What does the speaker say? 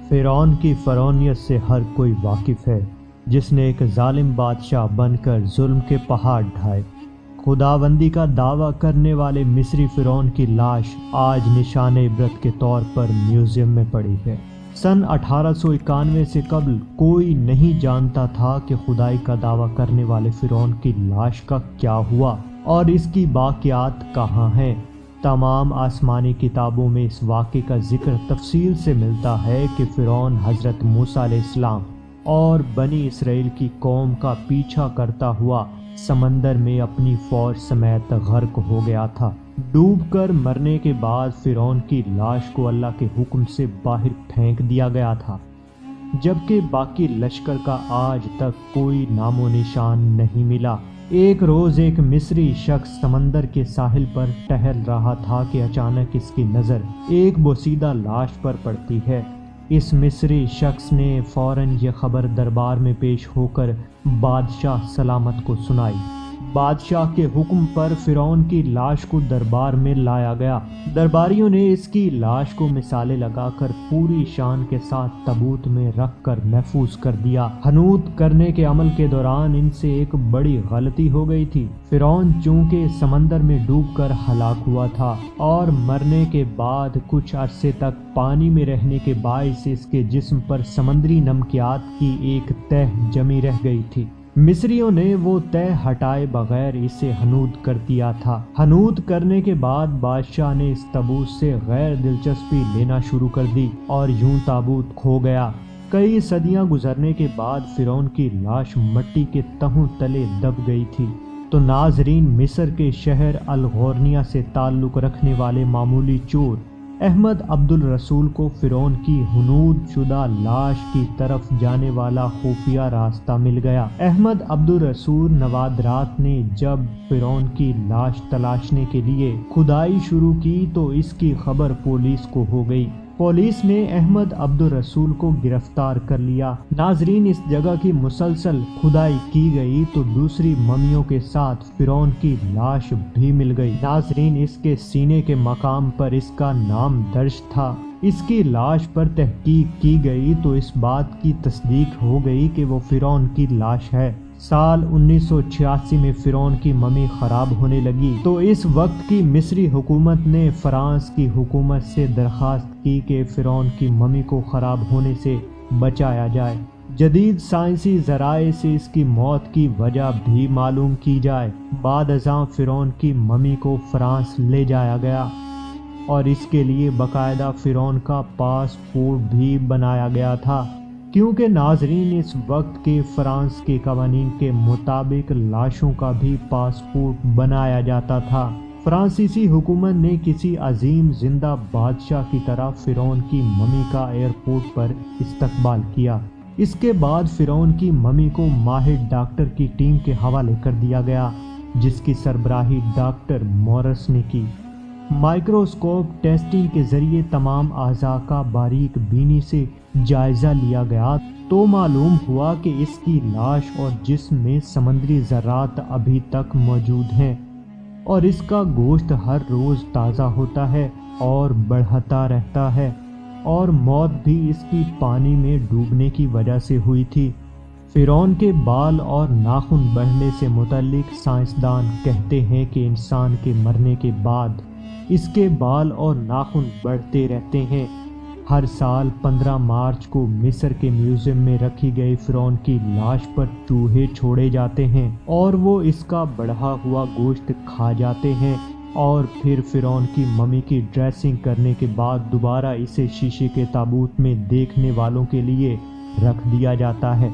فرعون کی فرعونیت سے ہر کوئی واقف ہے، جس نے ایک ظالم بادشاہ بن کر ظلم کے پہاڑ ڈھائے۔ خداوندی کا دعویٰ کرنے والے مصری فرعون کی لاش آج نشان عبرت کے طور پر میوزیم میں پڑی ہے۔ سن 1891 سے قبل کوئی نہیں جانتا تھا کہ خدائی کا دعویٰ کرنے والے فرعون کی لاش کا کیا ہوا اور اس کی باقیات کہاں ہیں۔ تمام آسمانی کتابوں میں اس واقعے کا ذکر تفصیل سے ملتا ہے کہ فرعون حضرت موسیٰ علیہ السلام اور بنی اسرائیل کی قوم کا پیچھا کرتا ہوا سمندر میں اپنی فوج سمیت غرق ہو گیا تھا۔ ڈوب کر مرنے کے بعد فرعون کی لاش کو اللہ کے حکم سے باہر پھینک دیا گیا تھا، جبکہ باقی لشکر کا آج تک کوئی نام و نشان نہیں ملا۔ ایک روز ایک مصری شخص سمندر کے ساحل پر ٹہل رہا تھا کہ اچانک اس کی نظر ایک بوسیدہ لاش پر پڑتی ہے۔ اس مصری شخص نے فوراً یہ خبر دربار میں پیش ہو کر بادشاہ سلامت کو سنائی۔ بادشاہ کے حکم پر فرعون کی لاش کو دربار میں لایا گیا۔ درباریوں نے اس کی لاش کو مثالیں لگا کر پوری شان کے ساتھ تابوت میں رکھ کر محفوظ کر دیا۔ حنوط کرنے کے عمل کے دوران ان سے ایک بڑی غلطی ہو گئی تھی۔ فرعون چونکہ سمندر میں ڈوب کر ہلاک ہوا تھا اور مرنے کے بعد کچھ عرصے تک پانی میں رہنے کے باعث اس کے جسم پر سمندری نمکیات کی ایک تہ جمی رہ گئی تھی۔ مصریوں نے وہ تہ ہٹائے بغیر اسے حنوط کر دیا تھا۔ حنوط کرنے کے بعد بادشاہ نے اس تابوت سے غیر دلچسپی لینا شروع کر دی اور یوں تابوت کھو گیا۔ کئی صدیاں گزرنے کے بعد فرعون کی لاش مٹی کے تہوں تلے دب گئی تھی تو ناظرین، مصر کے شہر الغورنیہ سے تعلق رکھنے والے معمولی چور احمد عبد الرسول کو فرعون کی حنوط شدہ لاش کی طرف جانے والا خفیہ راستہ مل گیا۔ احمد عبد الرسول نوادرات نے جب فرعون کی لاش تلاشنے کے لیے کھدائی شروع کی تو اس کی خبر پولیس کو ہو گئی۔ پولیس نے احمد عبد الرسول کو گرفتار کر لیا۔ ناظرین، اس جگہ کی مسلسل کھدائی کی گئی تو دوسری ممیوں کے ساتھ فرعون کی لاش بھی مل گئی۔ ناظرین، اس کے سینے کے مقام پر اس کا نام درج تھا۔ اس کی لاش پر تحقیق کی گئی تو اس بات کی تصدیق ہو گئی کہ وہ فرعون کی لاش ہے۔ سال 1986 میں فرعون کی ممی خراب ہونے لگی تو اس وقت کی مصری حکومت نے فرانس کی حکومت سے درخواست کی کہ فرعون کی ممی کو خراب ہونے سے بچایا جائے۔ جدید سائنسی ذرائع سے اس کی موت کی وجہ بھی معلوم کی جائے۔ بعد ازاں فرعون کی ممی کو فرانس لے جایا گیا اور اس کے لیے باقاعدہ فرعون کا پاسپورٹ بھی بنایا گیا تھا، کیونکہ ناظرین، اس وقت کے فرانس کے قوانین کے مطابق لاشوں کا بھی پاسپورٹ بنایا جاتا تھا۔ فرانسیسی حکومت نے کسی عظیم زندہ بادشاہ کی طرح فرعون کی ممی کا ایئرپورٹ پر استقبال کیا۔ اس کے بعد فرعون کی ممی کو ماہر ڈاکٹر کی ٹیم کے حوالے کر دیا گیا، جس کی سربراہی ڈاکٹر مورس نے کی۔ مائکروسکوپ ٹیسٹنگ کے ذریعے تمام اعضاء کا باریک بینی سے جائزہ لیا گیا تو معلوم ہوا کہ اس کی لاش اور جسم میں سمندری ذرات ابھی تک موجود ہیں اور اس کا گوشت ہر روز تازہ ہوتا ہے اور بڑھتا رہتا ہے، اور موت بھی اس کی پانی میں ڈوبنے کی وجہ سے ہوئی تھی۔ فرعون کے بال اور ناخن بڑھنے سے متعلق سائنسدان کہتے ہیں کہ انسان کے مرنے کے بعد اس کے بال اور ناخن بڑھتے رہتے ہیں۔ ہر سال 15 مارچ کو مصر کے میوزیم میں رکھی گئی فرعون کی لاش پر چوہے چھوڑے جاتے ہیں اور وہ اس کا بڑھا ہوا گوشت کھا جاتے ہیں، اور پھر فرعون کی ممی کی ڈریسنگ کرنے کے بعد دوبارہ اسے شیشے کے تابوت میں دیکھنے والوں کے لیے رکھ دیا جاتا ہے۔